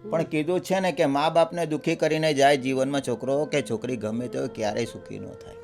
પણ કીધું છે ને કે મા બાપને દુઃખી કરીને જાય જીવનમાં છોકરો કે છોકરી ગમે તે ક્યારેય સુખી ન થાય.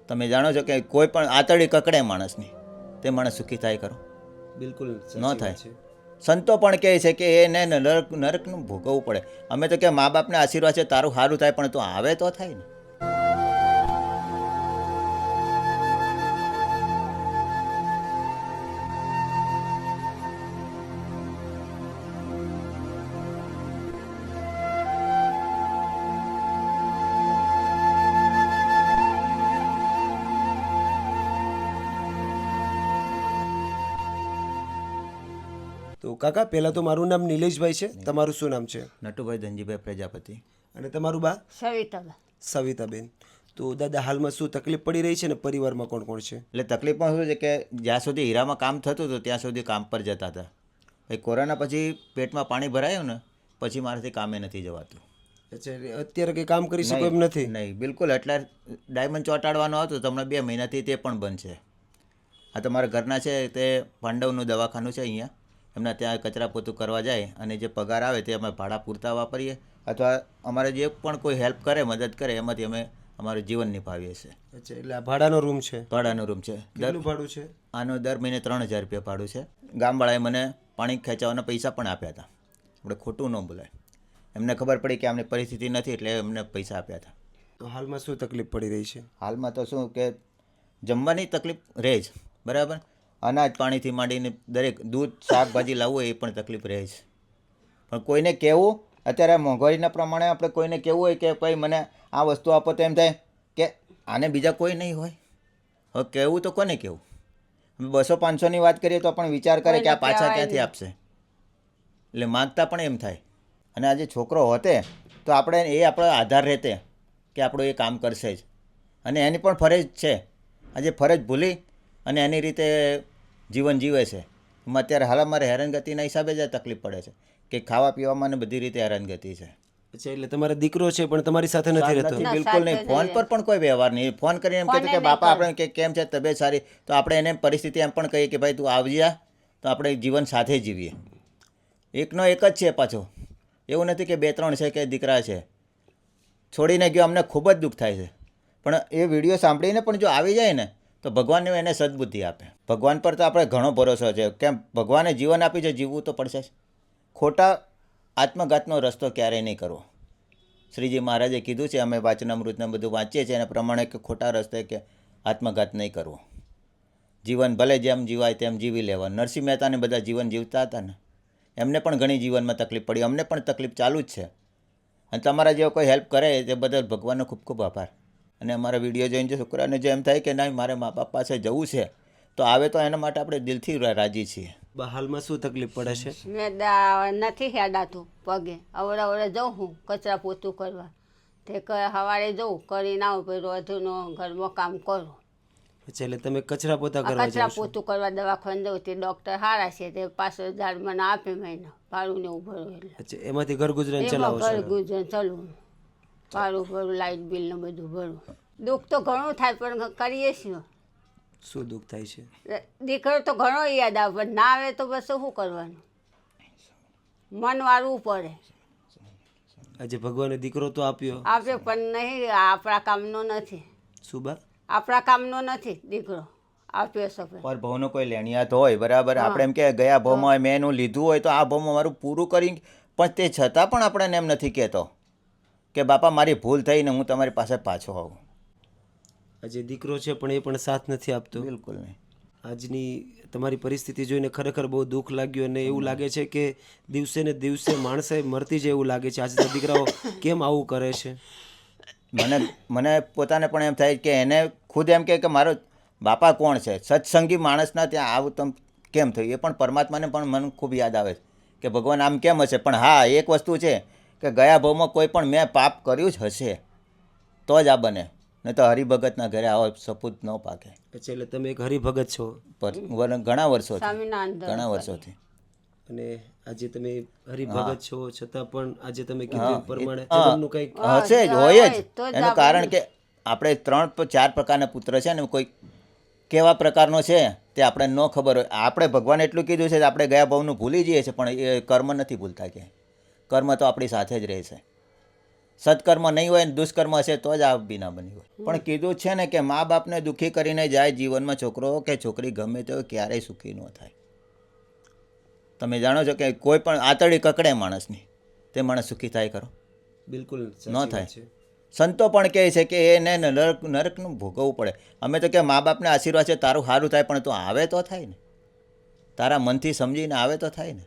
તમે જાણો છો કે કોઈ પણ આતડી કકડે માણસની, તે માણસ સુખી થાય ખરો? બિલકુલ ન થાય. સંતો પણ કહે છે કે એને નરકનું ભોગવવું પડે. અમે તો કે મા બાપને આશીર્વાદ છે તારું સારું થાય, પણ તું આવે તો થાય ને. તો કાકા પહેલાં તો મારું નામ નિલેશભાઈ છે. તમારું શું નામ છે? નટુભાઈ ધનજીભાઈ પ્રજાપતિ. અને તમારું બા? સવિતાબેન. સવિતાબેન. તો દાદા હાલમાં શું તકલીફ પડી રહી છે ને પરિવારમાં કોણ કોણ છે? એટલે તકલીફમાં શું છે કે જ્યાં સુધી હીરામાં કામ થતું હતું ત્યાં સુધી કામ પર જતા હતા. ભાઈ કોરોના પછી પેટમાં પાણી ભરાયું ને પછી મારાથી કામે નથી જવાતું. અચ્છા, અત્યારે કંઈ કામ કરી શકો એમ નથી? નહીં, બિલકુલ. એટલે ડાયમંડ ચોંટાડવાનો હતો તો હમણાં 2 મહિનાથી તે પણ બંધ છે. આ તો મારા ઘરના છે તે પાંડવનું દવાખાનું છે અહીંયા, એમના ત્યાં કચરા પોતું કરવા જાય અને જે પગાર આવે તે અમે ભાડા પૂરતા વાપરીએ, અથવા અમારે જે પણ કોઈ હેલ્પ કરે મદદ કરે એમાંથી અમે અમારું જીવન નિભાવીએ છીએ. અચ્છા, એટલે આ ભાડાનો રૂમ છે? ભાડાનો રૂમ છે. કેટલું ભાડું છે આનો? દર મહિને 3000 રૂપિયા ભાડું છે. ગામવાળાએ મને પાણી ખેંચાવાના પૈસા પણ આપ્યા હતા. આપણે ખોટું ન બોલાય. એમને ખબર પડી કે આમની પરિસ્થિતિ નથી એટલે એમને પૈસા આપ્યા હતા. તો હાલમાં શું તકલીફ પડી રહી છે? હાલમાં તો શું કે જમવાની તકલીફ રહે જ, બરાબર. અનાજ પાણીથી માંડીને દરેક દૂધ શાકભાજી લાવવું હોય એ પણ તકલીફ રહે છે. પણ કોઈને કહેવું, અત્યારે મોંઘવારીના પ્રમાણે આપણે કોઈને કહેવું હોય કે ભાઈ મને આ વસ્તુ આપો તો એમ થાય કે આને બીજા કોઈ નહીં હોય. હવે કહેવું તો કોને કહેવું? 200-500ની વાત કરીએ તો પણ વિચાર કરે કે આ પાછા ક્યાંથી આપશે, એટલે માગતા પણ એમ થાય. અને આજે છોકરો હોતે તો આપણે એ આપણો આધાર રહેતે કે આપણું એ કામ કરશે જ, અને એની પણ ફરજ છે. આજે ફરજ ભૂલી અને એની રીતે જીવન જીવે છે. એમાં અત્યારે હાલ અમારે હેરાનગતિના હિસાબે જ તકલીફ પડે છે કે ખાવા પીવામાં ને બધી રીતે હેરાનગતિ છે. અચ્છા, એટલે તમારો દીકરો છે પણ તમારી સાથે નથી રહેતો? બિલકુલ નહીં. ફોન પર પણ કોઈ વ્યવહાર નહીં. ફોન કરીને એમ કહેતો કે બાપા આપણે કે કેમ છે, તબિયત સારી? તો આપણે એને પરિસ્થિતિ એમ પણ કહીએ કે ભાઈ તું આવી જા તો આપણે જીવન સાથે જીવીએ. એકનો એક જ છે પાછો, એવું નથી કે 2-3 છે કે દીકરા છે. છોડીને ગયો, અમને ખૂબ જ દુઃખ થાય છે. પણ એ વિડીયો સાંભળીને પણ જો આવી જાય ને તો ભગવાન એને સદબુદ્ધિ આપે. ભગવાન પર તો આપણે ઘણો ભરોસો છે. કેમ ભગવાને જીવન આપી છે, જીવવું તો પડશે જ. ખોટા આત્મઘાતનો રસ્તો ક્યારેય નહીં કરવો. શ્રીજી મહારાજે કીધું છે, અમે વાચનામૃતને બધું વાંચીએ છીએ એના પ્રમાણે કે ખોટા રસ્તે કે આત્મઘાત નહીં કરવો. જીવન ભલે જેમ જીવાય તેમ જીવી લેવા. નરસિંહ મહેતાને બધા જીવન જીવતા હતા ને, એમને પણ ઘણી જીવનમાં તકલીફ પડી. અમને પણ તકલીફ ચાલુ જ છે. અને તમારા જેવો કોઈ હેલ્પ કરે તે બદલ ભગવાનનો ખૂબ ખૂબ આભાર. અને અમારા વિડીયો જોઈને જે છોકરાને જો એમ થાય કે ના મારે મા બાપ પાસે જવું છે તો આવે તો એના માટે આપણે દિલથી રાજી છીએ. હાલમાં શું તકલીફ પડે છે? મેં નથી હેડાતું પગે. અવડે જાઉં હું કચરા પોતું કરવા, તે સવારે જઉં કરીને આવું, પછી રોજનું ઘરમાં કામ કરું. અચ્છા, એટલે તમે કચરા પોતા કરવા કચરા પોતું કરવા દવાખાને જવું, તે ડૉક્ટર સારા છે, તે 5000 મને આપે મહિના ભાડું ને એવું ભરું. એટલે અચ્છા, એમાંથી ઘર ગુજરાન એમાં ચલાવો ઘર છો? ગુજરાન ચલવું, ભાડું ભરું, લાઇટ બિલ ને બધું ભરું. દુઃખ તો ઘણું થાય પણ કરીએ છીએ. શું દુઃખ થાય છે? દીકરો તો ઘણો યાદ આવે પણ ના આવે તો બસ શું કરવાનું, મન વાળવું પડે. આજે ભગવાને દીકરો તો આપ્યો પણ નહીં, આપણા કામનો નથી. શું બા? આપણા કામનો નથી દીકરો આપ્યો છે. પર ભાવનો કોઈ લેણિયાત હોય, બરાબર. આપણે એમ કે ગયા ભાવમાં મેં એનું લીધું હોય તો આ ભાવમાં મારું પૂરું કરી, પણ તે છતાં પણ આપણને એમ નથી કહેતો કે બાપા મારી ભૂલ થઈને હું તમારી પાસે પાછો આવું. આજે દીકરો છે પણ એ પણ સાથ નથી આપતો. બિલકુલ નહીં. આજની તમારી પરિસ્થિતિ જોઈને ખરેખર બહુ દુઃખ લાગ્યું અને એવું લાગે છે કે દિવસે ને દિવસે માણસે મરતી જાય એવું લાગે છે. આજના દીકરાઓ કેમ આવું કરે છે? મને પોતાને પણ એમ થાય કે એને ખુદ એમ કે મારો બાપા કોણ છે? સત્સંગી માણસના ત્યાં આવું તો કેમ થયું? એ પણ પરમાત્માને પણ મને ખૂબ યાદ આવે છે કે ભગવાન આમ કેમ હશે. પણ હા, એક વસ્તુ છે કે ગયા ભાવમાં કોઈ પણ મેં પાપ કર્યું જ હશે તો જ આ બને, નહીં તો હરિભગતના ઘરે આવો સપૂત ન પાકે. અચ્છા, એટલે તમે એક હરિભગત છો? ઘણા વર્ષોથી. અને આજે તમે હરિભગત છો છતાં પણ આજે તમે કીધું પ્રમાણે જીવનનું કંઈક હશે જ, હોય જ. એનું કારણ કે આપણે 3-4 પ્રકારના પુત્ર છે ને, કોઈ કેવા પ્રકારનો છે તે આપણે ન ખબર હોય. આપણે ભગવાન એટલું કીધું છે કે આપણે ગયા ભાવનું ભૂલી જઈએ છીએ, પણ એ કર્મ નથી ભૂલતા. કે કર્મ તો આપણી સાથે જ રહે છે. સત્કર્મ નહીં હોય ને દુષ્કર્મ હશે તો જ આ બી ના બની હોય. પણ કીધું છે ને કે મા બાપને દુઃખી કરીને જાય જીવનમાં છોકરો કે છોકરી ગમે તે હોય ક્યારેય સુખી ન થાય. તમે જાણો છો કે કોઈ પણ આતડી કકડે માણસની, તે માણસ સુખી થાય ખરો? બિલકુલ સાચી ન વાત થાય. છે. સંતો પણ કહે છે કે એને નરકનું ભોગવવું પડે. અમે તો કે મા બાપને આશીર્વાદ છે તારું સારું થાય, પણ તું આવે તો થાય ને, તારા મનથી સમજીને આવે તો થાય ને.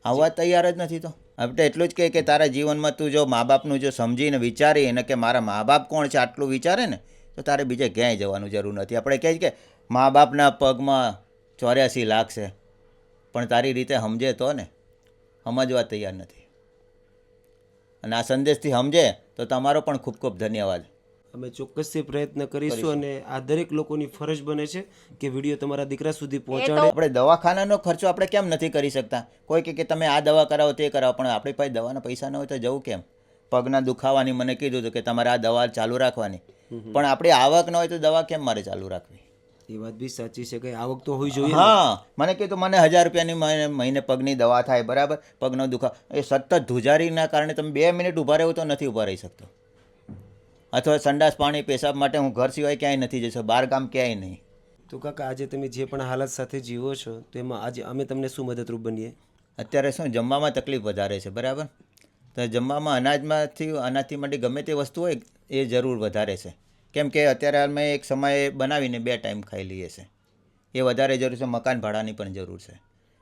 આવવા તૈયાર જ નથી તો આપણે એટલું જ કે તારા જીવનમાં તું જો મા બાપનું જો સમજીને વિચારીને કે મારા મા બાપ કોણ છે આટલું વિચારે ને, તો તારે બીજે ક્યાંય જવાનું જરૂર નથી. આપણે કહીએ કે મા બાપના પગમાં 84 લાખ છે, પણ તારી રીતે સમજે તો ને, સમજવા તૈયાર નથી. અને આ સંદેશથી સમજે તો તમારો પણ ખૂબ ખૂબ ધન્યવાદ. અમે ચોક્કસથી પ્રયત્ન કરીશું અને આ દરેક લોકોની ફરજ બને છે કે વિડીયો તમારા દીકરા સુધી પહોંચાડે. આપણે દવાખાનાનો ખર્ચો આપણે કેમ નથી કરી શકતા? કોઈ કે તમે આ દવા કરાવો તે કરાવો, પણ આપણી પાસે દવાના પૈસા ન હોય તો જવું કેમ? પગના દુખાવાની મને કીધું હતું કે તમારે આ દવા ચાલુ રાખવાની, પણ આપણી આવક ન હોય તો દવા કેમ મારે ચાલુ રાખવી? એ વાત બી સાચી છે કે આવક તો હોવી જોઈએ. હા, મને કીધું મને 1000 રૂપિયાની મહિને પગની દવા થાય, બરાબર, પગનો દુખાવો. એ સતત ધ્રુજારીના કારણે તમે 2 મિનિટ ઊભા રહેવું તો નથી ઊભા રહી શકતો. અથવા સંડાસ પાણી પેશાબ માટે હું ઘર સિવાય ક્યાંય નથી જશો, બહાર ગામ ક્યાંય નહીં. તો કાકા આજે તમે જે પણ હાલત સાથે જીવો છો તો એમાં આજે અમે તમને શું મદદરૂપ બનીએ? અત્યારે શું જમવામાં તકલીફ વધારે છે, બરાબર, તો જમવામાં અનાજથી માટે ગમે તે વસ્તુ હોય એ જરૂર વધારે છે. કેમ કે અત્યારે અમે એક સમયે બનાવીને 2 ટાઈમ ખાઈ લઈએ છીએ, એ વધારે જરૂર છે. મકાન ભાડાની પણ જરૂર છે,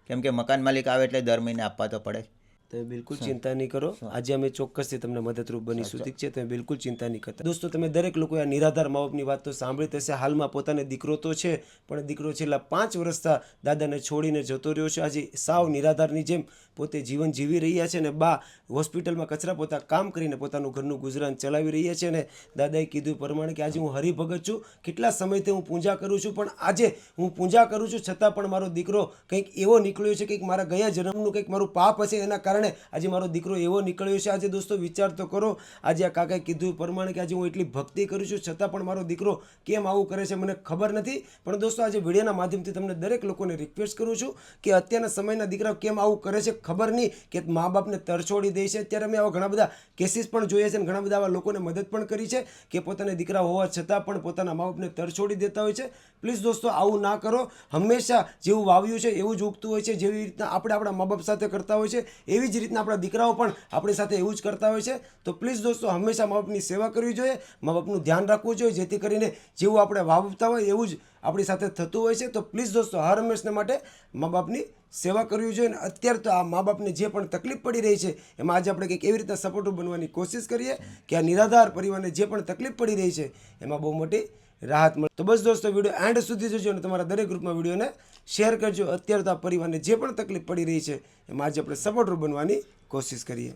કેમ કે મકાન માલિક આવે એટલે દર મહિને આપવા તો પડે. તમે બિલકુલ ચિંતા નહીં કરો, આજે અમે ચોક્કસથી તમને મદદરૂપ બનીશું. ઠીક છે, તમે બિલકુલ ચિંતા નહીં કરતા. દોસ્તો, તમે દરેક લોકોએ આ નિરાધાર મા બાપની વાત તો સાંભળી થશે. હાલમાં પોતાને દીકરો તો છે, પણ દીકરો છેલ્લા 5 વર્ષથી દાદાને છોડીને જતો રહ્યો છે. આજે સાવ નિરાધારની જેમ પોતે જીવન જીવી રહ્યા છે, અને બા હોસ્પિટલમાં કચરા પોતા કામ કરીને પોતાનું ઘરનું ગુજરાન ચલાવી રહ્યા છે. અને દાદાએ કીધું પ્રમાણે કે આજે હું હરિભગત છું, કેટલા સમયથી હું પૂજા કરું છું, પણ આજે હું પૂજા કરું છું છતાં પણ મારો દીકરો કંઈક એવો નીકળ્યો છે, કંઈક મારા ગયા જન્મનું કંઈક મારું પાપ હશે, એના કારણે આજે મારો દીકરો એવો નીકળ્યો છે. આજે દોસ્તો વિચાર તો કરો, આજે આ કાકાએ કીધું પ્રમાણે કે આજે હું એટલી ભક્તિ કરું છું છતાં પણ મારો દીકરો કેમ આવું કરે છે મને ખબર નથી. પણ દોસ્તો, આજે વિડીયોના માધ્યમથી તમને દરેક લોકોને રિક્વેસ્ટ કરું છું કે અત્યારના સમયના દીકરાઓ કેમ આવું કરે છે ખબર નહીં, કે મા બાપને તરછોડી દે છે. અત્યારે અમે આવા ઘણા બધા કેસીસ પણ જોઈએ છે અને ઘણા બધા આવા લોકોને મદદ પણ કરી છે કે પોતાના દીકરા હોવા છતાં પણ પોતાના મા બાપને તરછોડી દેતા હોય છે. પ્લીઝ દોસ્તો, આવું ના કરો. હંમેશા જેવું વાવ્યું છે એવું જ ઉગતું હોય છે. જેવી રીતના આપણે આપણા મા બાપ સાથે કરતા હોય છે એવી જ રીતના આપણા દીકરાઓ પણ આપણી સાથે એવું જ કરતા હોય છે. તો પ્લીઝ દોસ્તો, હંમેશા મા બાપની સેવા કરવી જોઈએ, મા બાપનું ધ્યાન રાખવું જોઈએ, જેથી કરીને જેવું આપણે વાવતા હોય એવું જ આપણી સાથે થતું હોય છે. તો પ્લીઝ દોસ્તો, હર હંમેશને માટે મા બાપની સેવા કરવી જોઈએ. અને અત્યારે તો આ મા બાપને જે પણ તકલીફ પડી રહી છે એમાં આજે આપણે કંઈક એવી રીતના સપોર્ટિવ બનવાની કોશિશ કરીએ કે આ નિરાધાર પરિવારને જે પણ તકલીફ પડી રહી છે એમાં બહુ મોટી રાહત મળે. તો બસ દોસ્તો, વિડીયો એન્ડ સુધી જોજો અને તમારા દરેક ગ્રુપમાં વિડીયોને શેર કરજો. અત્યારે તો આ પરિવારને જે પણ તકલીફ પડી રહી છે એમાં આજે આપણે સપોર્ટર બનવાની કોશિશ કરીએ.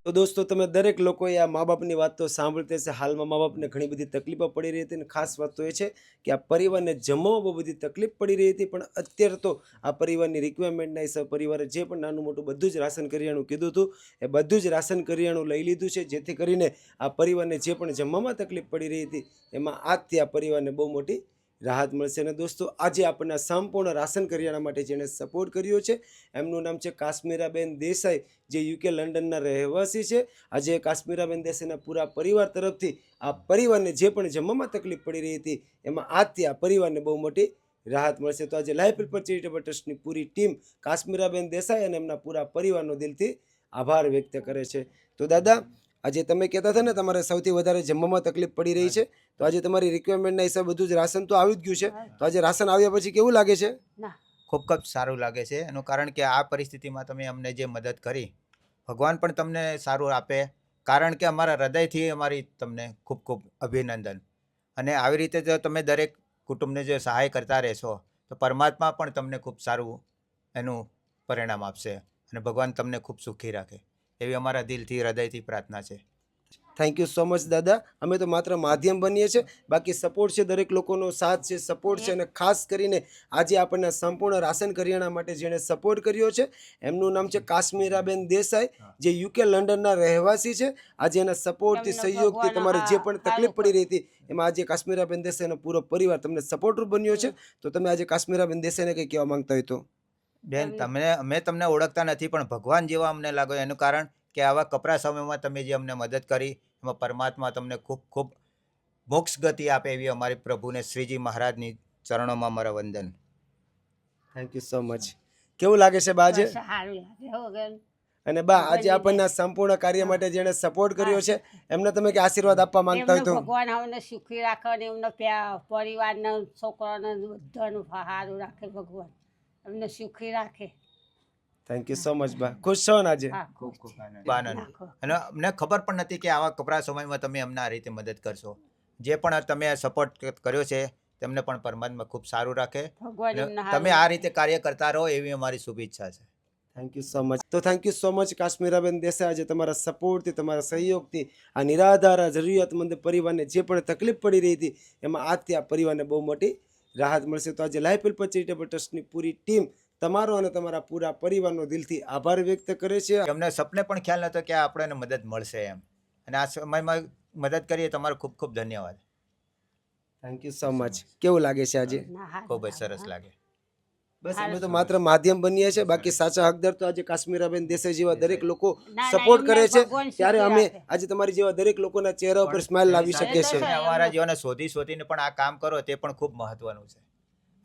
તો દોસ્તો, તમે દરેક લોકોએ આ મા બાપની વાત તો સાંભળતી હશે. હાલમાં મા બાપને ઘણી બધી તકલીફો પડી રહી હતી અને ખાસ વાત તો એ છે કે આ પરિવારને જમવામાં બહુ બધી તકલીફ પડી રહી હતી. પણ અત્યારે તો આ પરિવારની રિક્વાયરમેન્ટના હિસાબે પરિવારે જે પણ નાનું મોટું બધું જ રાશન કરિયાણું કીધું હતું એ બધું જ રાશન કરિયાણું લઈ લીધું છે, જેથી કરીને આ પરિવારને જે પણ જમવામાં તકલીફ પડી રહી હતી એમાં આજથી આ પરિવારને બહુ મોટી રાહત મળશે. અને દોસ્તો, આજે આપણને સંપૂર્ણ રાશન કરિયાણા માટે જેણે સપોર્ટ કર્યો છે એમનું નામ છે કાશ્મીરાબેન દેસાઈ, જે યુકે લંડનના રહેવાસી છે. આજે કાશ્મીરાબેન દેસાઈના પૂરા પરિવાર તરફથી આ પરિવારને જે પણ જમવામાં તકલીફ પડી રહી હતી એમાં આજથી આ પરિવારને બહુ મોટી રાહત મળશે. તો આજે લાઈફ હેલ્પર ચેરિટેબલ ટ્રસ્ટની પૂરી ટીમ કાશ્મીરાબેન દેસાઈ અને એમના પૂરા પરિવારનો દિલથી આભાર વ્યક્ત કરે છે. તો દાદા, આજે તમે કહેતા હતા ને તમારે સૌથી વધારે જમવામાં તકલીફ પડી રહી છે, તો આજે તમારી રિક્વાયરમેન્ટના હિસાબે બધું જ રાશન તો આવી જ ગયું છે. તો આજે રાશન આવ્યા પછી કેવું લાગે છે? ના, ખૂબ ખૂબ સારું લાગે છે. એનું કારણ કે આ પરિસ્થિતિમાં તમે અમને જે મદદ કરી, ભગવાન પણ તમને સારું આપે, કારણ કે અમારા હૃદયથી અમારી તમને ખૂબ ખૂબ અભિનંદન. અને આવી રીતે જો તમે દરેક કુટુંબને જો સહાય કરતા રહેશો તો પરમાત્મા પણ તમને ખૂબ સારું એનું પરિણામ આપશે અને ભગવાન તમને ખૂબ સુખી રાખે એવી અમારા દિલથી હૃદયથી પ્રાર્થના છે. થેન્ક યુ સો મચ દાદા. અમે તો માત્ર માધ્યમ બનીએ છીએ, બાકી સપોર્ટ છે દરેક લોકોનો સાથ છે, સપોર્ટ છે. અને ખાસ કરીને આજે આપણને સંપૂર્ણ રાશન કરિયાણા માટે જેણે સપોર્ટ કર્યો છે એમનું નામ છે કાશ્મીરાબેન દેસાઈ, જે યુકે લંડનના રહેવાસી છે. આજે એના સપોર્ટથી, સહયોગથી તમારે જે પણ તકલીફ પડી રહી હતી એમાં આજે કાશ્મીરાબેન દેસાઈનો પૂરો પરિવાર તમને સપોર્ટરૂપ બન્યો છે. તો તમે આજે કાશ્મીરાબેન દેસાઈને કંઈ કહેવા માંગતા હોય તો? બેન, અમે તમને ઓળખતા નથી પણ ભગવાન જેવા અમને લાગો. એનું કારણ કે આવા કપરા સમયમાં તમે જે અમને મદદ કરી એમાં પરમાત્મા તમને ખૂબ ખૂબ મોક્ષ ગતિ આપે એવી અમારી પ્રભુને શ્રીજી મહારાજની ચરણોમાં મારા વંદન. Thank you so much. કેવું લાગે છે બા આજે? બસ સારું લાગે હો બેન. અને બા આજે આપણને આ સંપૂર્ણ કાર્ય માટે જેણે સપોર્ટ કર્યો છે એમને તમે કે આશીર્વાદ આપવા માંગતા હોય એમને તો? ભગવાન અમને સુખી રાખે અને એમનો પરિવારને છોકરાને બધાનું સારું રાખે ભગવાન, એમને સુખી રાખે. થેન્ક યુ સો મચ બા. ખુશ છો ને આજે? હા, ખૂબ ખૂબ આનંદ. અને અમને ખબર પણ નથી કે આવા કપરા સમયમાં તમે અમને આ રીતે મદદ કરશો. જે પણ તમે સપોર્ટ કર્યો છે તેમને પણ પરમાત્મા ખૂબ સારું રાખે. ભગવાન અને એમને તમે આ રીતે કાર્ય કરતા રહો એવી અમારી શુભેચ્છા છે. Thank you so much. તો થેન્ક યુ સો મચ કાશ્મીરાબેન દેસાઈ. આજે તમારા સપોર્ટથી, તમારા સહયોગથી આ નિરાધાર, આ જરૂરિયાતમંદ પરિવારને જે પણ તકલીફ પડી રહી હતી એમાં આજથી આ પરિવારને બહુ મોટી રાહત મળશે. તો આજે લાઈફ હેલ્પ ચેરિટેબલ ટ્રસ્ટની પૂરી ટીમ તમારો અને તમારા પૂરા પરિવારનો દિલથી આભાર વ્યક્ત કરે છે. અમને સપને પણ ખ્યાલ નહોતો કે આપણને મદદ મળશે એમ, અને આ સમયમાં મદદ કરીએ તમારો ખૂબ ખૂબ ધન્યવાદ. Thank you so much. કેવું લાગે છે આજે? ખૂબ જ સરસ લાગે. બસ અમે તો માત્ર માધ્યમ બનીએ છીએ, બાકી સાચા હકદાર તો આજે કાશ્મીરાબેન દેસાઈ જેવા દરેક લોકો સપોર્ટ કરે છે. ત્યારે અમે આજે તમારી જેવા દરેક લોકોના ચહેરા ઉપર સ્માઇલ લાવી શકીએ છીએ. તમે અમારા જેવાને શોધીને પણ આ કામ કરો તે પણ ખૂબ મહત્વનું છે.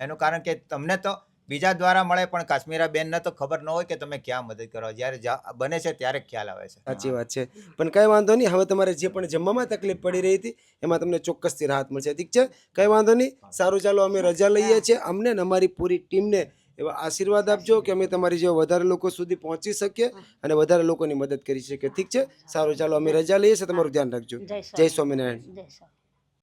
એનું કારણ કે તમને તો બીજા દ્વારા મળે પણ કાશ્મીરાબેનને તો ખબર ન હોય કે તમે ક્યાં મદદ કરો. જ્યારે બને છે ત્યારે ખ્યાલ આવે છે. સાચી વાત છે. પણ કઈ વાંધો નહીં, હવે તમારે જે પણ જમવામાં તકલીફ પડી રહી હતી એમાં તમને ચોક્કસથી રાહત મળશે. ઠીક છે, કઈ વાંધો નહીં. સારું, ચાલો અમે રજા લઈએ છીએ. અમને ને અમારી પૂરી ટીમને એવા આશીર્વાદ આપજો કે અમે તમારી જેવા વધારે લોકો સુધી પહોંચી શકીએ અને વધારે લોકોની મદદ કરી શકીએ. ઠીક છે, સારું, ચાલો અમે રજા લઈએ છીએ. તમારું ધ્યાન રાખજો. જય સ્વામિનારાયણ. જય સ્વામિનારાયણ.